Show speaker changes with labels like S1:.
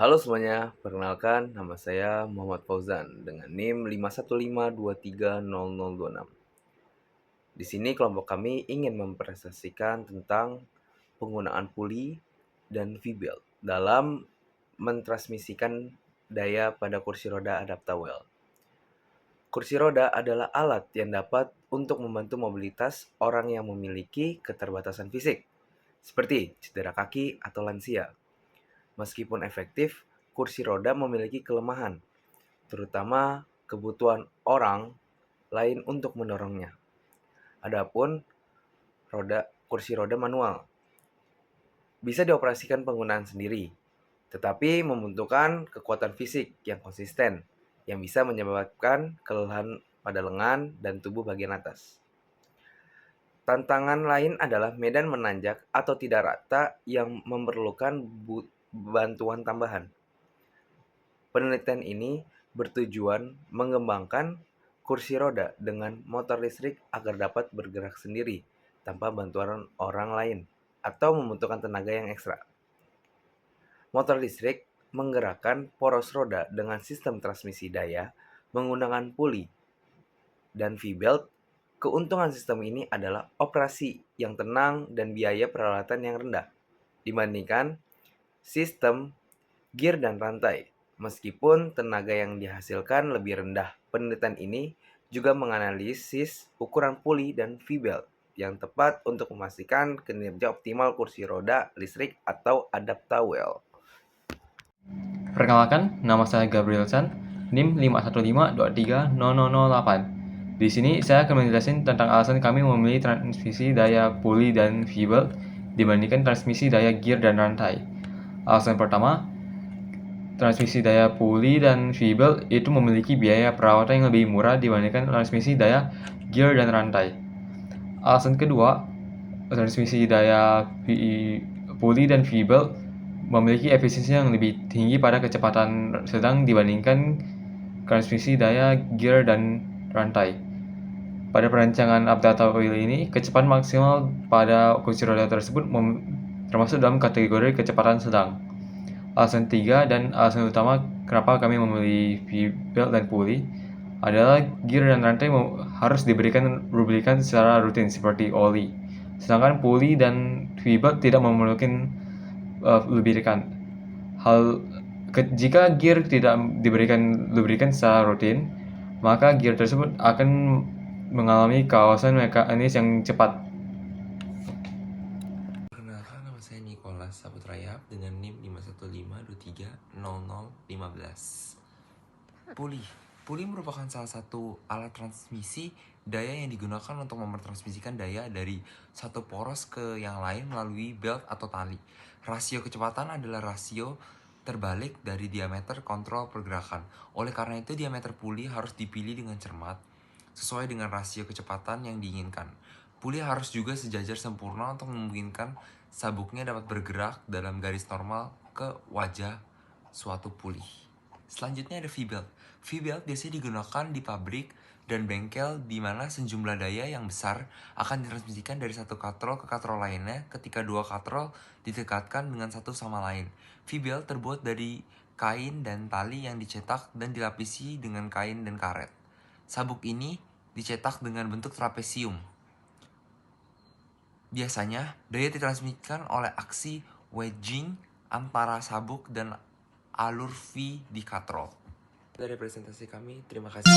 S1: Halo semuanya, perkenalkan nama saya Muhammad Fauzan dengan NIM 515230026. Di sini kelompok kami ingin mempresentasikan tentang penggunaan puli dan V-belt dalam mentransmisikan daya pada kursi roda adaptawel. Kursi roda adalah alat yang dapat untuk membantu mobilitas orang yang memiliki keterbatasan fisik, seperti cedera kaki atau lansia. Meskipun efektif, kursi roda memiliki kelemahan, terutama kebutuhan orang lain untuk mendorongnya. Adapun kursi roda manual bisa dioperasikan penggunaan sendiri, tetapi membutuhkan kekuatan fisik yang konsisten yang bisa menyebabkan kelelahan pada lengan dan tubuh bagian atas. Tantangan lain adalah medan menanjak atau tidak rata yang memerlukan bantuan tambahan. Penelitian ini bertujuan mengembangkan kursi roda dengan motor listrik agar dapat bergerak sendiri tanpa bantuan orang lain atau membutuhkan tenaga yang ekstra. Motor listrik menggerakkan poros roda dengan sistem transmisi daya menggunakan puli dan V-belt. Keuntungan sistem ini adalah operasi yang tenang dan biaya peralatan yang rendah dibandingkan sistem gear dan rantai. Meskipun tenaga yang dihasilkan lebih rendah, penelitian ini juga menganalisis ukuran puli dan V-belt yang tepat untuk memastikan kinerja optimal kursi roda listrik atau adaptawel.
S2: Perkenalkan, nama saya Gabriel San, NIM 515230008. Di sini saya akan menjelaskan tentang alasan kami memilih transmisi daya puli dan V-belt dibandingkan transmisi daya gear dan rantai. Alasan pertama, transmisi daya puli dan V-belt itu memiliki biaya perawatan yang lebih murah dibandingkan transmisi daya gear dan rantai. Alasan kedua, transmisi daya puli dan V-belt memiliki efisiensi yang lebih tinggi pada kecepatan sedang dibandingkan transmisi daya gear dan rantai. Pada perancangan adaptawel ini, kecepatan maksimal pada kursi roda tersebut termasuk dalam kategori kecepatan sedang. Alasan tiga dan alasan utama kenapa kami memilih V-belt dan pulley adalah gear dan rantai harus diberikan lubrikan secara rutin seperti oli. Sedangkan pulley dan V-belt tidak memerlukan lubrikan. Jika gear tidak diberikan lubrikan secara rutin, maka gear tersebut akan mengalami kawasan mekanis yang cepat.
S3: Perkenalkan, nama saya Nicholas Saputraya dengan NIM 515230015. Puli merupakan salah satu alat transmisi daya yang digunakan untuk memtransmisikan daya dari satu poros ke yang lain melalui belt atau tali. Rasio kecepatan adalah rasio terbalik dari diameter kontrol pergerakan. Oleh karena itu, diameter puli harus dipilih dengan cermat sesuai dengan rasio kecepatan yang diinginkan. Puli harus juga sejajar sempurna untuk memungkinkan sabuknya dapat bergerak dalam garis normal ke wajah suatu puli. Selanjutnya ada V-belt. V-belt biasanya digunakan di pabrik dan bengkel di mana sejumlah daya yang besar akan ditransmisikan dari satu katrol ke katrol lainnya ketika dua katrol didekatkan dengan satu sama lain. V-belt terbuat dari kain dan tali yang dicetak dan dilapisi dengan kain dan karet. Sabuk ini dicetak dengan bentuk trapesium. Biasanya, daya ditransmisikan oleh aksi wedging antara sabuk dan alur V di katrol. Dari presentasi kami, terima kasih.